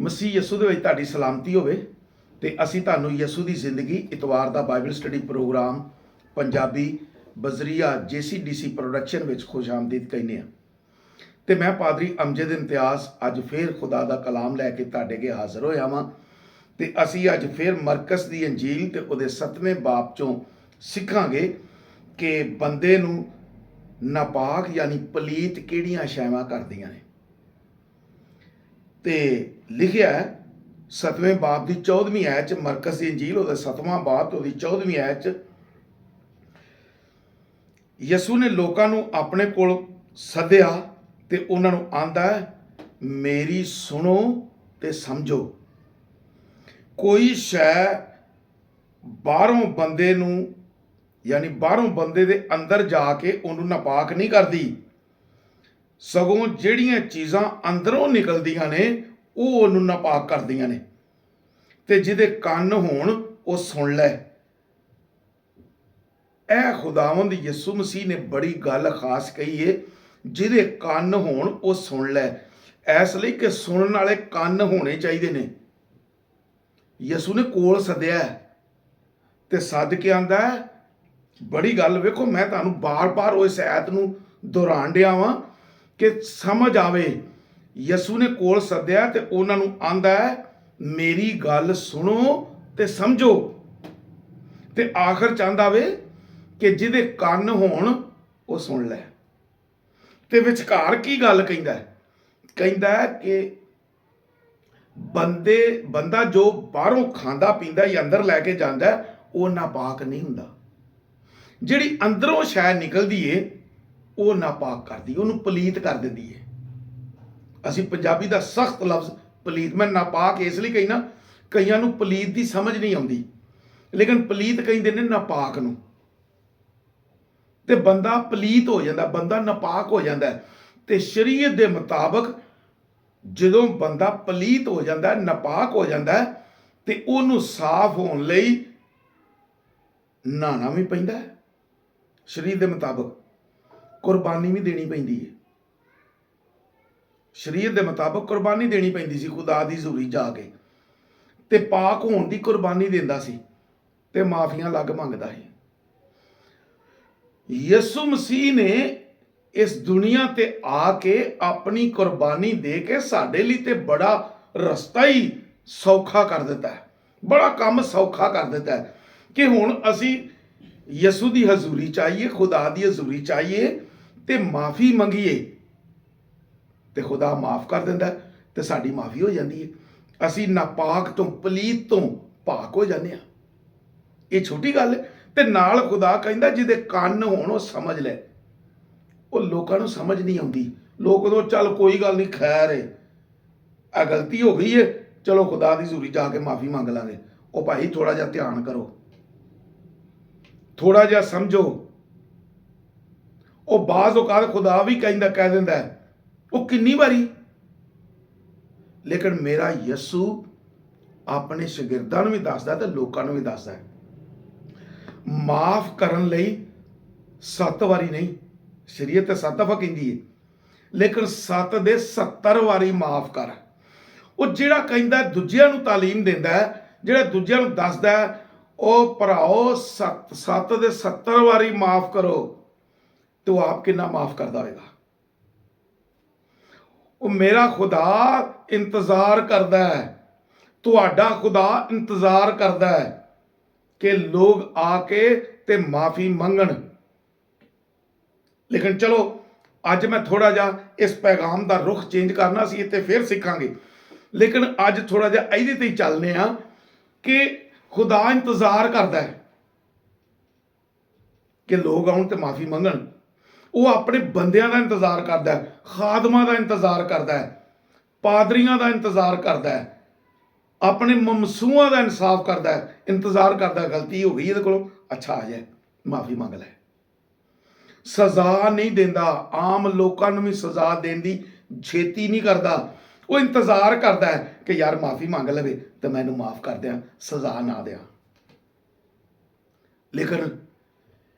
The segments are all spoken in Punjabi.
ਮਸੀਹ ਯਸੂ ਦੇ ਵਿੱਚ ਤੁਹਾਡੀ ਸਲਾਮਤੀ ਹੋਵੇ ਤੇ ਅਸੀਂ ਤੁਹਾਨੂੰ ਯਸੂ ਦੀ ਜ਼ਿੰਦਗੀ ਇਤਵਾਰ ਦਾ ਬਾਈਬਲ ਸਟੱਡੀ ਪ੍ਰੋਗਰਾਮ ਪੰਜਾਬੀ ਬਜ਼ਰੀਆ ਜੀਸੀਡੀਸੀ ਪ੍ਰੋਡਕਸ਼ਨ ਵਿੱਚ ਖੁਸ਼ ਆਮਦੀਦ ਕਹਿੰਦੇ ਹਾਂ। ਤੇ ਮੈਂ ਪਾਦਰੀ ਅਮਜਦ ਇਮਤਿਆਜ਼ ਅੱਜ ਫੇਰ ਖੁਦਾ ਦਾ ਕਲਾਮ ਲੈ ਕੇ ਤੁਹਾਡੇ ਅੱਗੇ ਹਾਜ਼ਰ ਹੋਇਆ ਵਾਂ ਤੇ ਅਸੀਂ ਅੱਜ ਫੇਰ ਮਰਕਸ ਦੀ ਅੰਜੀਲ ਤੇ ਉਹਦੇ 7ਵੇਂ ਬਾਬ ਚੋਂ ਸਿੱਖਾਂਗੇ ਕਿ ਬੰਦੇ ਨੂੰ ਨਾਪਾਕ ਯਾਨੀ ਪਲੀਤ ਕਿਹੜੀਆਂ ਸ਼ੈਵਾਂ ਕਰਦੀਆਂ ਨੇ। ਤੇ ਲਿਖਿਆ 7ਵੇਂ ਬਾਬ ਦੀ 14ਵੀਂ ਆਇਤ 'ਚ, ਮਰਕਸ ਦੀ ਅੰਜੀਲ ਉਹਦਾ 7ਵਾਂ ਬਾਬ ਤੇ ਉਹਦੀ 14ਵੀਂ ਆਇਤ 'ਚ, ਯਸੂ ਨੇ ਲੋਕਾਂ ਨੂੰ ਆਪਣੇ ਕੋਲ ਸੱਦਿਆ ਤੇ ਉਹਨਾਂ ਨੂੰ ਆਂਦਾ, ਮੇਰੀ ਸੁਣੋ ਤੇ ਸਮਝੋ। ਕੋਈ ਸ਼ੈ ਬਾਹਰੋਂ ਬੰਦੇ ਨੂੰ ਯਾਨੀ ਬਾਹਰੋਂ ਬੰਦੇ ਦੇ ਅੰਦਰ ਜਾ ਕੇ ਉਹਨੂੰ ਨਾਪਾਕ ਨਹੀਂ ਕਰਦੀ, ਸਗੋਂ ਜਿਹੜੀਆਂ ਚੀਜ਼ਾਂ ਅੰਦਰੋਂ ਨਿਕਲਦੀਆਂ ਨੇ ਉਹ ਉਹਨੂੰ ਨਾਪਾਕ ਕਰਦੀਆਂ ਨੇ। ਤੇ ਜਿਹਦੇ ਕੰਨ ਹੋਣ ਉਹ ਸੁਣ ਲੈ। ਇਹ ਖੁਦਾਵੰਦ ਯਿਸੂ ਮਸੀਹ ਨੇ ਬੜੀ ਗੱਲ ਖਾਸ ਕਹੀ ਏ, ਜਿਹਦੇ ਕੰਨ ਹੋਣ ਉਹ ਸੁਣ ਲੈ। ਇਸ ਲਈ ਕਿ ਸੁਣਨ ਵਾਲੇ ਕੰਨ ਹੋਣੇ ਚਾਹੀਦੇ ਨੇ। ਯਿਸੂ ਨੇ ਕੋਲ ਸੱਦਿਆ ਤੇ ਸੱਦ ਕੇ ਆਂਦਾ, ਬੜੀ ਗੱਲ ਵੇਖੋ, ਮੈਂ ਤੁਹਾਨੂੰ ਬਾਰ-ਬਾਰ ਉਸ ਆਇਤ ਨੂੰ ਦੁਹਰਾਉਣ ਡਿਆ ਵਾਂ ਕਿ ਸਮਝ ਆਵੇ। ਯਿਸੂ ਨੇ ਕੋਲ ਸੱਦਿਆ ਤੇ ਉਹਨਾਂ ਨੂੰ ਆਂਦਾ, ਮੇਰੀ ਗੱਲ ਸੁਣੋ ਤੇ ਸਮਝੋ। ਤੇ ਆਖਰ ਚਾਹੁੰਦਾ ਵੇ ਕਿ ਜਿਹਦੇ ਕੰਨ ਹੋਣ ਉਹ ਸੁਣ ਲੈ। ਤੇ ਵਿਚਕਾਰ ਕੀ ਗੱਲ ਕਹਿੰਦਾ? ਕਹਿੰਦਾ ਕਿ ਬੰਦਾ ਜੋ ਬਾਹਰੋਂ ਖਾਂਦਾ ਪੀਂਦਾ ਹੀ ਅੰਦਰ ਲੈ ਕੇ ਜਾਂਦਾ ਉਹ ਨਾਪਾਕ ਨਹੀਂ ਹੁੰਦਾ। ਜਿਹੜੀ ਅੰਦਰੋਂ ਸ਼ੈ ਨਿਕਲਦੀ ਏ ਉਹ ਨਾਪਾਕ ਕਰਦੀ, ਉਹਨੂੰ ਪਲੀਤ ਕਰ ਦਿੰਦੀ ਏ। ਅਸੀਂ ਪੰਜਾਬੀ ਦਾ ਸਖਤ ਲਫ਼ਜ਼ ਪਲੀਤ, ਮੈਂ ਨਾਪਾਕ ਇਸ ਲਈ ਕਹੀ ਨਾ, ਕਈਆਂ ਨੂੰ ਪਲੀਤ ਦੀ ਸਮਝ ਨਹੀਂ ਆਉਂਦੀ, ਲੇਕਿਨ ਪਲੀਤ ਕਹਿੰਦੇ ਨੇ ਨਾਪਾਕ ਨੂੰ। ਤੇ ਬੰਦਾ ਪਲੀਤ ਹੋ ਜਾਂਦਾ, ਬੰਦਾ ਨਾਪਾਕ ਹੋ ਜਾਂਦਾ। ਤੇ ਸ਼ਰੀਅਤ ਦੇ ਮੁਤਾਬਕ ਜਦੋਂ ਬੰਦਾ ਪਲੀਤ ਹੋ ਜਾਂਦਾ, ਨਾਪਾਕ ਹੋ ਜਾਂਦਾ, ਤੇ ਉਹਨੂੰ ਸਾਫ਼ ਹੋਣ ਲਈ ਨਹਾਣਾ ਵੀ ਪੈਂਦਾ। ਸ਼ਰੀਅਤ ਦੇ ਮੁਤਾਬਕ ਕੁਰਬਾਨੀ ਵੀ ਦੇਣੀ ਪੈਂਦੀ ਹੈ। ਸ਼ਰੀਅਤ ਦੇ ਮੁਤਾਬਕ ਕੁਰਬਾਨੀ ਦੇਣੀ ਪੈਂਦੀ ਸੀ ਖੁਦਾ ਦੀ ਹਜ਼ੂਰੀ ਜਾ ਕੇ, ਤੇ ਪਾਕ ਹੋਣ ਦੀ ਕੁਰਬਾਨੀ ਦਿੰਦਾ ਸੀ ਤੇ ਮਾਫੀਆਂ ਲੱਗ ਮੰਗਦਾ ਸੀ। ਯਿਸੂ ਮਸੀਹ ਨੇ ਇਸ ਦੁਨੀਆ ਤੇ ਆ ਕੇ ਆਪਣੀ ਕੁਰਬਾਨੀ ਦੇ ਕੇ ਸਾਡੇ ਲਈ ਤੇ ਬੜਾ ਰਸਤਾ ਹੀ ਸੌਖਾ ਕਰ ਦਿੱਤਾ ਹੈ, ਬੜਾ ਕੰਮ ਸੌਖਾ ਕਰ ਦਿੱਤਾ ਹੈ ਕਿ ਹੁਣ ਅਸੀਂ ਯਿਸੂ ਦੀ ਹਜ਼ੂਰੀ ਚਾਹੀਏ, ਖੁਦਾ ਦੀ ਹਜ਼ੂਰੀ ਚਾਹੀਏ ਤੇ ਮਾਫੀ ਮੰਗੀਏ ਤੇ ਖੁਦਾ ਮਾਫ ਕਰ ਦਿੰਦਾ ਤੇ ਸਾਡੀ ਮਾਫੀ ਹੋ ਜਾਂਦੀ ਹੈ। ਅਸੀਂ ਨਾਪਾਕ ਤੋਂ, ਪਲੀਤ ਤੋਂ ਪਾਕ ਹੋ ਜਾਂਦੇ ਹਾਂ। ਇਹ ਛੋਟੀ ਗੱਲ ਹੈ। ਤੇ ਨਾਲ ਖੁਦਾ ਕਹਿੰਦਾ ਜਿਹਦੇ ਕੰਨ ਹੋਣ ਉਹ ਸਮਝ ਲੈ। ਉਹ ਲੋਕਾਂ ਨੂੰ ਸਮਝ ਨਹੀਂ ਆਉਂਦੀ। ਲੋਕ ਉਦੋਂ ਚੱਲ ਕੋਈ ਗੱਲ ਨਹੀਂ, ਖੈਰ ਏ, ਆ ਗਲਤੀ ਹੋ ਗਈ ਏ, ਚਲੋ ਖੁਦਾ ਦੀ ਹਜ਼ੂਰੀ ਜਾ ਕੇ ਮਾਫੀ ਮੰਗ ਲਾਂਗੇ। ਉਹ ਭਾਈ ਥੋੜਾ ਜਿਹਾ ਧਿਆਨ ਕਰੋ, ਥੋੜਾ ਜਿਹਾ ਸਮਝੋ। ਉਹ ਬਾਜ਼ ਔਕਾਤ ਖੁਦਾ ਵੀ ਕਹਿ ਦਿੰਦਾ, ਉਹ ਕਿੰਨੀ ਵਾਰੀ, ਲੇਕਿਨ ਮੇਰਾ ਯਿਸੂ ਆਪਣੇ ਸ਼ਾਗਿਰਦਾਂ ਨੂੰ ਵੀ ਦੱਸਦਾ ਤੇ ਲੋਕਾਂ ਨੂੰ ਵੀ ਦੱਸਦਾ, ਮਾਫ ਕਰਨ ਲਈ 7 ਵਾਰੀ ਨਹੀਂ। ਸ਼ਰੀਅਤ ਤੇ 7 ਦਫਾ ਕਹਿੰਦੀ ਹੈ, ਲੇਕਿਨ 7 ਦੇ 70 ਵਾਰੀ ਮਾਫ ਕਰ। ਉਹ ਜਿਹੜਾ ਕਹਿੰਦਾ, ਦੂਜਿਆਂ ਨੂੰ ਤਾਲੀਮ ਦਿੰਦਾ, ਜਿਹੜਾ ਦੂਜਿਆਂ ਨੂੰ ਦੱਸਦਾ, ਉਹ ਭਰਾਓ 7 ਦੇ 70 ਵਾਰੀ ਮਾਫ ਕਰੋ, ਤੇ ਉਹ ਆਪ ਕਿੰਨਾ ਮਾਫ ਕਰਦਾ ਹੋਵੇਗਾ। ਉਹ ਮੇਰਾ ਖੁਦਾ ਇੰਤਜ਼ਾਰ ਕਰਦਾ ਹੈ, ਤੁਹਾਡਾ ਖੁਦਾ ਇੰਤਜ਼ਾਰ ਕਰਦਾ ਹੈ ਕਿ ਲੋਕ ਆ ਕੇ ਤੇ ਮਾਫੀ ਮੰਗਣ। ਲੇਕਿਨ ਚਲੋ ਅੱਜ ਮੈਂ ਥੋੜਾ ਜਿਹਾ ਇਸ ਪੈਗਾਮ ਦਾ ਰੁਖ ਚੇਂਜ ਕਰਨਾ ਸੀ, ਇੱਥੇ ਫਿਰ ਸਿੱਖਾਂਗੇ, ਲੇਕਿਨ ਅੱਜ ਥੋੜਾ ਜਿਹਾ ਇਹਦੇ ਤੇ ਹੀ ਚੱਲਨੇ ਆ ਕਿ ਖੁਦਾ ਇੰਤਜ਼ਾਰ ਕਰਦਾ ਹੈ ਕਿ ਲੋਕ ਆਉਣ ਤੇ ਮਾਫੀ ਮੰਗਣ। ਉਹ ਆਪਣੇ ਬੰਦਿਆਂ ਦਾ ਇੰਤਜ਼ਾਰ ਕਰਦਾ ਹੈ, ਖਾਦਮਾਂ ਦਾ ਇੰਤਜ਼ਾਰ ਕਰਦਾ ਹੈ, ਪਾਦਰੀਆਂ ਦਾ ਇੰਤਜ਼ਾਰ ਕਰਦਾ ਹੈ, ਆਪਣੇ ਮਮਸੂਆਂ ਦਾ ਇਨਸਾਫ ਕਰਦਾ ਹੈ, ਇੰਤਜ਼ਾਰ ਕਰਦਾ, ਗਲਤੀ ਹੋ ਗਈ ਇਹਦੇ ਕੋਲੋਂ, ਅੱਛਾ ਆ ਜਾਏ, ਮਾਫੀ ਮੰਗ ਲੈ। ਸਜ਼ਾ ਨਹੀਂ ਦਿੰਦਾ, ਆਮ ਲੋਕਾਂ ਨੂੰ ਵੀ ਸਜ਼ਾ ਦੇਣ ਦੀ ਛੇਤੀ ਨਹੀਂ ਕਰਦਾ। ਉਹ ਇੰਤਜ਼ਾਰ ਕਰਦਾ ਹੈ ਕਿ ਯਾਰ ਮਾਫੀ ਮੰਗ ਲਵੇ ਤੇ ਮੈਨੂੰ ਮਾਫ ਕਰ ਦਿਆਂ, ਸਜ਼ਾ ਨਾ ਦਿਆਂ। ਲੇਕਿਨ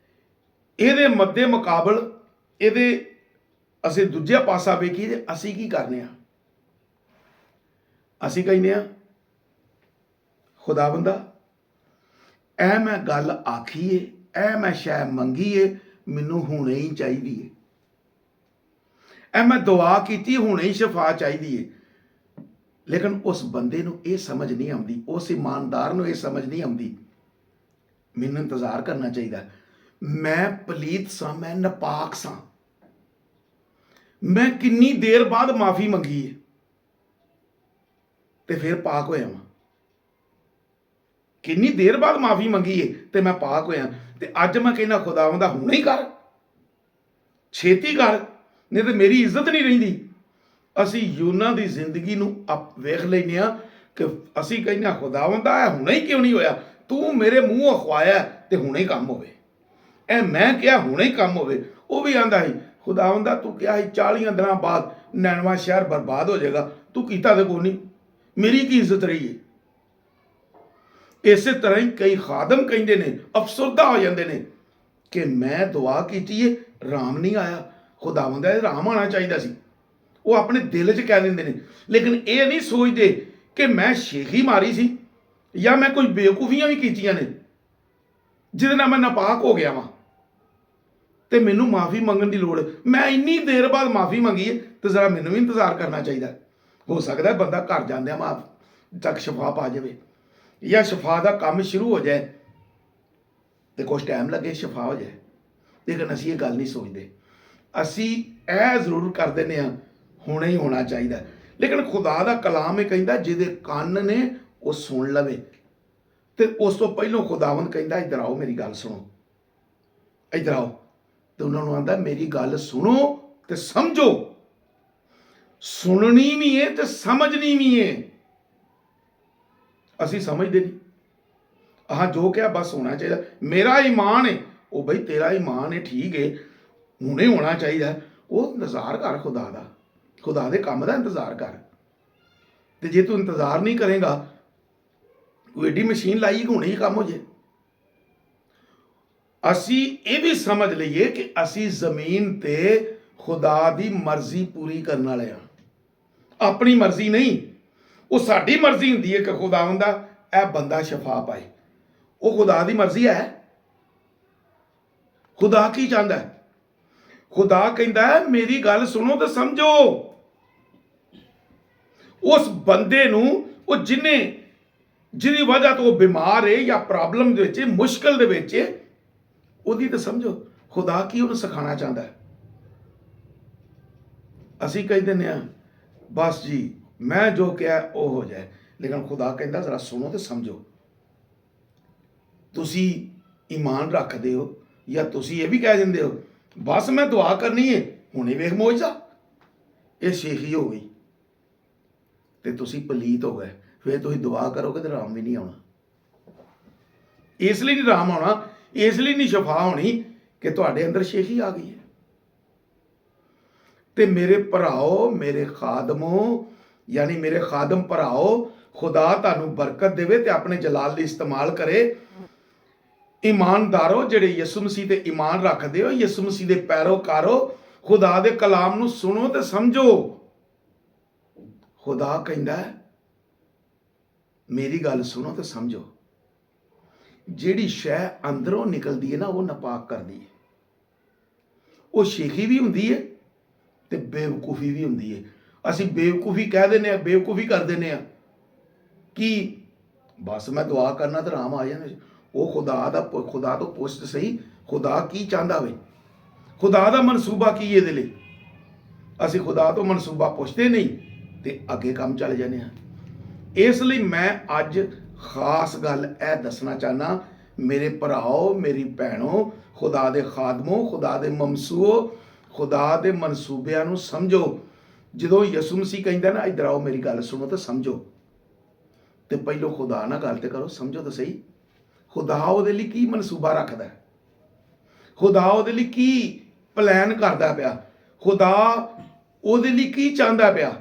ਇਹਦੇ ਮੱਦੇ ਮੁਕਾਬਲ ਇਹਦੇ ਅਸੀਂ ਦੂਜਾ ਪਾਸਾ ਵੇਖੀਏ, ਅਸੀਂ ਕੀ ਕਰਨੇ ਆ। ਅਸੀਂ ਕਹਿੰਦੇ ਆ ਖੁਦਾਵੰਦਾ ਇਹ ਮੈਂ ਗੱਲ ਆਖੀ ਏ, ਇਹ ਮੈਂ ਸ਼ੈ ਮੰਗੀ ਏ, ਮੈਨੂੰ ਹੁਣੇ ਹੀ ਚਾਹੀਦੀ ਏ, ਇਹ ਮੈਂ ਦੁਆ ਕੀਤੀ ਹੁਣੇ ਹੀ ਸ਼ਫਾ ਚਾਹੀਦੀ ਏ। ਲੇਕਿਨ ਉਸ ਬੰਦੇ ਨੂੰ ਇਹ ਸਮਝ ਨਹੀਂ ਆਉਂਦੀ, ਉਸ ਇਮਾਨਦਾਰ ਨੂੰ ਇਹ ਸਮਝ ਨਹੀਂ ਆਉਂਦੀ ਮੈਨੂੰ ਇੰਤਜ਼ਾਰ ਕਰਨਾ ਚਾਹੀਦਾ। ਮੈਂ ਪਲੀਤ ਸਾਂ, ਮੈਂ ਨਪਾਕ ਸਾਂ, ਮੈਂ ਕਿੰਨੀ ਦੇਰ ਬਾਅਦ ਮਾਫੀ ਮੰਗੀ ਹੈ ਤੇ ਫਿਰ ਪਾਕ ਹੋਇਆ ਵਾਂ। ਕਿੰਨੀ ਦੇਰ ਬਾਅਦ ਮਾਫੀ ਮੰਗੀ ਹੈ ਤੇ ਮੈਂ ਪਾਕ ਹੋਇਆ, ਤੇ ਅੱਜ ਮੈਂ ਕਹਿੰਦਾ ਖੁਦਾਵੰਦਾ ਹੁਣੇ ਹੀ ਕਰ, ਛੇਤੀ ਕਰ, ਨਹੀਂ ਤੇ ਮੇਰੀ ਇੱਜ਼ਤ ਨਹੀਂ ਰਹਿੰਦੀ। ਅਸੀਂ ਯੂਨਾ ਦੀ ਜ਼ਿੰਦਗੀ ਨੂੰ ਵੇਖ ਲੈਂਦੇ ਹਾਂ ਕਿ ਅਸੀਂ ਕਹਿੰਦੇ ਹਾਂ ਖੁਦਾਵੰਦਾ ਇਹ ਹੁਣੇ ਹੀ ਕਿਉਂ ਨਹੀਂ ਹੋਇਆ, ਤੂੰ ਮੇਰੇ ਮੂੰਹੋਂ ਖਵਾਇਆ ਤੇ ਹੁਣੇ ਹੀ ਕੰਮ ਹੋਵੇ, ਇਹ ਮੈਂ ਕਿਹਾ ਹੁਣੇ ਹੀ ਕੰਮ ਹੋਵੇ। ਉਹ ਵੀ ਆਂਦਾ ਸੀ ਖੁਦਾਵੰਦਾ ਤੂੰ ਕਿਹਾ ਸੀ 40 ਦਿਨਾਂ ਬਾਅਦ ਨੈਣਵਾ ਸ਼ਹਿਰ ਬਰਬਾਦ ਹੋ ਜਾਏਗਾ, ਤੂੰ ਕੀਤਾ ਤੇ ਕੋਈ ਨਹੀਂ, ਮੇਰੀ ਕੀ ਇੱਜ਼ਤ ਰਹੀ ਹੈ। ਇਸੇ ਤਰ੍ਹਾਂ ਹੀ ਕਈ ਖਾਦਮ ਕਹਿੰਦੇ ਨੇ, ਅਫਸਰਦਾ ਹੋ ਜਾਂਦੇ ਨੇ ਕਿ ਮੈਂ ਦੁਆ ਕੀਤੀ ਹੈ, ਰਾਮ ਨਹੀਂ ਆਇਆ, ਖੁਦਾਵੰਦਾ ਇਹ ਰਾਮ ਆਉਣਾ ਚਾਹੀਦਾ ਸੀ। ਉਹ ਆਪਣੇ ਦਿਲ 'ਚ ਕਹਿ ਦਿੰਦੇ ਨੇ, ਲੇਕਿਨ ਇਹ ਨਹੀਂ ਸੋਚਦੇ ਕਿ ਮੈਂ ਸ਼ੇਖੀ ਮਾਰੀ ਸੀ ਜਾਂ ਮੈਂ ਕੁਝ ਬੇਵਕੂਫੀਆਂ ਵੀ ਕੀਤੀਆਂ ਨੇ ਜਿਹਦੇ ਨਾਲ ਮੈਂ ਨਾਪਾਕ ਹੋ ਗਿਆ ਵਾਂ ਤੇ ਮੈਨੂੰ ਮਾਫੀ ਮੰਗਣ ਦੀ ਲੋੜ। ਮੈਂ ਇੰਨੀ ਦੇਰ ਬਾਅਦ ਮਾਫੀ ਮੰਗੀ ਹੈ ਤੇ ਜ਼ਰਾ ਮੈਨੂੰ ਵੀ ਇੰਤਜ਼ਾਰ ਕਰਨਾ ਚਾਹੀਦਾ। ਹੋ ਸਕਦਾ ਬੰਦਾ ਘਰ ਜਾਂਦਿਆਂ ਮਾਫ ਤੱਕ ਸ਼ਫਾ ਪਾ ਜਾਵੇ ਜਾਂ ਸ਼ਫਾ ਦਾ ਕੰਮ ਸ਼ੁਰੂ ਹੋ ਜਾਏ ਤੇ ਕੁਝ ਟਾਈਮ ਲੱਗੇ ਸ਼ਫਾ ਹੋ ਜਾਏ, ਲੇਕਿਨ ਅਸੀਂ ਇਹ ਗੱਲ ਨਹੀਂ ਸੋਚਦੇ। ਅਸੀਂ ਇਹ ਜ਼ਰੂਰ ਕਰ ਦਿੰਦੇ ਹਾਂ ਹੁਣੇ ਹੀ ਹੋਣਾ ਚਾਹੀਦਾ, ਲੇਕਿਨ ਖੁਦਾ ਦਾ ਕਲਾਮ ਇਹ ਕਹਿੰਦਾ ਜਿਹਦੇ ਕੰਨ ਨੇ ਉਹ ਸੁਣ ਲਵੇ। ਤੇ ਉਸ ਤੋਂ ਪਹਿਲਾਂ ਖੁਦਾਵੰਦ ਕਹਿੰਦਾ ਇੱਧਰ ਆਓ ਮੇਰੀ ਗੱਲ ਸੁਣੋ, ਇੱਧਰ ਆਓ। ਤੇ ਉਹਨਾਂ ਨੂੰ ਆਂਦਾ ਮੇਰੀ ਗੱਲ ਸੁਣੋ ਤੇ ਸਮਝੋ। ਸੁਣਨੀ ਵੀ ਹੈ ਤੇ ਸਮਝਣੀ ਵੀ ਹੈ। ਅਸੀਂ ਸਮਝਦੇ ਨਹੀਂ, ਆਹ ਜੋ ਕਿਹਾ ਬਸ ਹੋਣਾ ਚਾਹੀਦਾ, ਮੇਰਾ ਈਮਾਨ ਹੈ। ਉਹ ਬਈ ਤੇਰਾ ਈਮਾਨ ਹੈ, ਠੀਕ ਹੈ, ਹੁਣੇ ਹੋਣਾ ਚਾਹੀਦਾ। ਉਹ ਇੰਤਜ਼ਾਰ ਕਰ ਖੁਦਾ ਦਾ, ਖੁਦਾ ਦੇ ਕੰਮ ਦਾ ਇੰਤਜ਼ਾਰ ਕਰ। ਤੇ ਜੇ ਤੂੰ ਇੰਤਜ਼ਾਰ ਨਹੀਂ ਕਰੇਗਾ, ਉਹ ਏਡੀ ਮਸ਼ੀਨ ਲਾਈ ਕਿ ਹੁਣੇ ਹੀ ਕੰਮ ਹੋ ਜੇ। ਅਸੀਂ ਇਹ ਵੀ ਸਮਝ ਲਈਏ ਕਿ ਅਸੀਂ ਜ਼ਮੀਨ ਤੇ ਖੁਦਾ ਦੀ ਮਰਜ਼ੀ ਪੂਰੀ ਕਰਨ ਵਾਲੇ ਹਾਂ, ਆਪਣੀ ਮਰਜ਼ੀ ਨਹੀਂ। ਉਹ ਸਾਡੀ ਮਰਜ਼ੀ ਹੁੰਦੀ ਹੈ ਕਿ ਖੁਦਾਵੰਦਾ ਇਹ ਬੰਦਾ ਸ਼ਫਾ ਪਾਏ, ਉਹ ਖੁਦਾ ਦੀ ਮਰਜ਼ੀ ਹੈ। ਖੁਦਾ ਕੀ ਚਾਹੁੰਦਾ ਹੈ? ਖੁਦਾ ਕਹਿੰਦਾ ਹੈ ਮੇਰੀ ਗੱਲ ਸੁਣੋ ਤੇ ਸਮਝੋ। ਉਸ ਬੰਦੇ ਨੂੰ, ਉਹ ਜਿਹਦੀ ਵਜ੍ਹਾ ਤੋਂ ਉਹ ਬਿਮਾਰ ਹੈ ਜਾਂ ਪ੍ਰੋਬਲਮ ਦੇ ਵਿੱਚ, ਮੁਸ਼ਕਲ ਦੇ ਵਿੱਚ, ਉਹਦੀ ਤਾਂ ਸਮਝੋ। ਖੁਦਾ ਕੀ ਉਹਨੂੰ ਸਿਖਾਉਣਾ ਚਾਹੁੰਦਾ ਹੈ? ਅਸੀਂ ਕਹਿ ਦਿੰਦੇ ਹਾਂ ਬਸ ਜੀ ਮੈਂ ਜੋ ਕਿਹਾ ਉਹ ਹੋ ਜਾਏ, ਲੇਕਿਨ ਖੁਦਾ ਕਹਿੰਦਾ ਜ਼ਰਾ ਸੁਣੋ ਤੇ ਸਮਝੋ। ਤੁਸੀਂ ਈਮਾਨ ਰੱਖਦੇ ਹੋ ਜਾਂ ਤੁਸੀਂ ਇਹ ਵੀ ਕਹਿ ਦਿੰਦੇ ਹੋ ਬਸ ਮੈਂ ਦੁਆ ਕਰਨੀ ਹੈ ਹੁਣੇ ਵੇਖ ਮੌਜਜ਼ਾ, ਇਹ ਸ਼ੇਖੀ ਹੋ ਗਈ ਤੇ ਤੁਸੀਂ ਪਲੀਤ ਹੋ ਗਏ। ਫਿਰ ਤੁਸੀਂ ਦੁਆ ਕਰੋਗੇ ਤੇ ਆਰਾਮ ਵੀ ਨਹੀਂ ਆਉਣਾ। ਇਸ ਲਈ ਨਹੀਂ ਆਰਾਮ ਆਉਣਾ, ਇਸ ਲਈ ਨਹੀਂ ਸ਼ਫਾ ਹੋਣੀ ਕਿ ਤੁਹਾਡੇ ਅੰਦਰ ਸ਼ੇਖੀ ਆ ਗਈ ਹੈ। ਤੇ ਮੇਰੇ ਭਰਾਓ, ਮੇਰੇ ਖਾਦਮੋ, ਯਾਨੀ ਮੇਰੇ ਖਾਦਮ ਭਰਾਓ, ਖੁਦਾ ਤੁਹਾਨੂੰ ਬਰਕਤ ਦੇਵੇ ਤੇ ਆਪਣੇ ਜਲਾਲ ਲਈ ਇਸਤੇਮਾਲ ਕਰੇ। ਈਮਾਨਦਾਰੋ ਜਿਹੜੇ ਯਿਸੂ ਮਸੀਹ ਤੇ ਈਮਾਨ ਰੱਖਦੇ ਹੋ, ਯਿਸੂ ਮਸੀਹ ਦੇ ਪੈਰੋਕਾਰੋ, ਖੁਦਾ ਦੇ ਕਲਾਮ ਨੂੰ ਸੁਣੋ ਤੇ ਸਮਝੋ। ਖੁਦਾ ਕਹਿੰਦਾ ਮੇਰੀ ਗੱਲ ਸੁਣੋ ਤੇ ਸਮਝੋ। ਜਿਹੜੀ ਸ਼ੈ ਅੰਦਰੋਂ ਨਿਕਲਦੀ ਹੈ ਨਾ ਉਹ ਨਾਪਾਕ ਕਰਦੀ ਹੈ। ਉਹ ਸ਼ੇਖੀ ਵੀ ਹੁੰਦੀ ਹੈ ਤੇ ਬੇਵਕੂਫੀ ਵੀ ਹੁੰਦੀ ਹੈ। ਅਸੀਂ ਬੇਵਕੂਫੀ ਕਹਿ ਦਿੰਦੇ ਹਾਂ, ਬੇਵਕੂਫੀ ਕਰ ਦਿੰਦੇ ਹਾਂ ਕਿ ਬਸ ਮੈਂ ਦੁਆ ਕਰਨਾ ਤੇ ਆਰਾਮ ਆ ਜਾਣਾ। ਉਹ ਖੁਦਾ ਤੋਂ ਪੁੱਛ ਸਹੀ, ਖੁਦਾ ਕੀ ਚਾਹੁੰਦਾ ਵੇ, ਖੁਦਾ ਦਾ ਮਨਸੂਬਾ ਕੀ ਇਹਦੇ ਲਈ। ਅਸੀਂ ਖੁਦਾ ਤੋਂ ਮਨਸੂਬਾ ਪੁੱਛਦੇ ਨਹੀਂ ਤੇ ਅੱਗੇ ਕੰਮ ਚੱਲ ਜਾਂਦੇ ਹਾਂ। ਇਸ ਲਈ ਮੈਂ ਅੱਜ ਖਾਸ ਗੱਲ ਇਹ ਦੱਸਣਾ ਚਾਹੁੰਦਾ, ਮੇਰੇ ਭਰਾਓ, ਮੇਰੀ ਭੈਣੋ, ਖੁਦਾ ਦੇ ਖਾਦਮੋ, ਖੁਦਾ ਦੇ ਮਮਸੂਓ, ਖੁਦਾ ਦੇ ਮਨਸੂਬਿਆਂ ਨੂੰ ਸਮਝੋ। ਜਦੋਂ ਯਿਸੂ ਮਸੀਹ ਕਹਿੰਦਾ ਨਾ ਇੱਧਰ ਆਓ ਮੇਰੀ ਗੱਲ ਸੁਣੋ ਤੇ ਸਮਝੋ, ਤੇ ਪਹਿਲੋਂ ਖੁਦਾ ਨਾਲ ਗੱਲ ਤੇ ਕਰੋ, ਸਮਝੋ ਤਾਂ ਸਹੀ ਖੁਦਾ ਉਹਦੇ ਲਈ ਕੀ ਮਨਸੂਬਾ ਰੱਖਦਾ, ਖੁਦਾ ਉਹਦੇ ਲਈ ਕੀ ਪਲਾਨ ਕਰਦਾ ਪਿਆ, ਖੁਦਾ ਉਹਦੇ ਲਈ ਕੀ ਚਾਹੁੰਦਾ ਪਿਆ।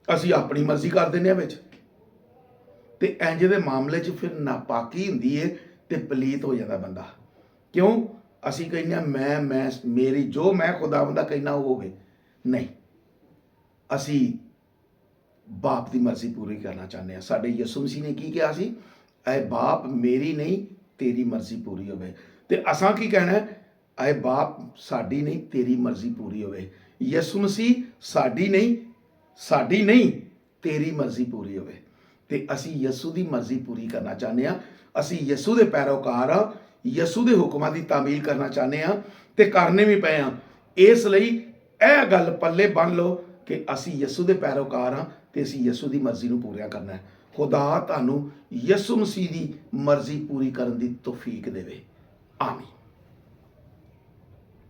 ਅਸੀਂ ਆਪਣੀ ਮਰਜ਼ੀ ਕਰ ਦਿੰਦੇ ਹਾਂ ਵਿੱਚ, ਤੇ ਇੰਜ ਦੇ ਮਾਮਲੇ 'ਚ ਫਿਰ ਨਾਪਾਕੀ ਹੁੰਦੀ ਹੈ ਤੇ ਪਲੀਤ ਹੋ ਜਾਂਦਾ ਬੰਦਾ। ਕਿਉਂ? ਅਸੀਂ ਕਹਿੰਦੇ ਹਾਂ ਮੈਂ ਮੇਰੀ ਜੋ ਮੈਂ ਖੁਦਾਵੰਦ ਦਾ ਕਹਿਣਾ ਉਹ ਹੋਵੇ। ਨਹੀਂ, ਅਸੀਂ ਬਾਪ ਦੀ ਮਰਜ਼ੀ ਪੂਰੀ ਕਰਨਾ ਚਾਹੁੰਦੇ ਹਾਂ। ਸਾਡੇ ਯਿਸੂ ਮਸੀਹ ਨੇ ਕੀ ਕਿਹਾ ਸੀ? ਐ ਬਾਪ ਮੇਰੀ ਨਹੀਂ ਤੇਰੀ ਮਰਜ਼ੀ ਪੂਰੀ ਹੋਵੇ। ਤੇ ਅਸਾਂ ਕੀ ਕਹਿਣਾ ਹੈ? ਐ ਬਾਪ ਸਾਡੀ ਨਹੀਂ ਤੇਰੀ ਮਰਜ਼ੀ ਪੂਰੀ ਹੋਵੇ। ਯਿਸੂ ਮਸੀਹ ਸਾਡੀ ਨਹੀਂ ਤੇਰੀ ਮਰਜ਼ੀ ਪੂਰੀ ਹੋਵੇ। ਤੇ ਅਸੀਂ ਯਿਸੂ ਦੀ ਮਰਜ਼ੀ ਪੂਰੀ ਕਰਨਾ ਚਾਹੁੰਦੇ ਹਾਂ। ਅਸੀਂ ਯਿਸੂ ਦੇ ਪੈਰੋਕਾਰ ਹਾਂ, ਯਿਸੂ ਦੇ ਹੁਕਮਾਂ ਦੀ ਤਾਮੀਲ ਕਰਨਾ ਚਾਹੁੰਦੇ ਹਾਂ ਤੇ ਕਰਨੇ ਵੀ ਪਏ ਹਾਂ। ਇਸ ਲਈ ਇਹ ਗੱਲ ਪੱਲੇ ਬੰਨ੍ਹ ਲਓ ਕਿ ਅਸੀਂ ਯਿਸੂ ਦੇ ਪੈਰੋਕਾਰ ਹਾਂ ਤੇ ਅਸੀਂ ਯਿਸੂ ਦੀ ਮਰਜ਼ੀ ਨੂੰ ਪੂਰਾ ਕਰਨਾ ਹੈ। ਖੁਦਾ ਤੁਹਾਨੂੰ ਯਿਸੂ ਮਸੀਹ ਦੀ ਮਰਜ਼ੀ ਪੂਰੀ ਕਰਨ ਦੀ ਤੌਫੀਕ ਦੇਵੇ। ਆਮੀਨ।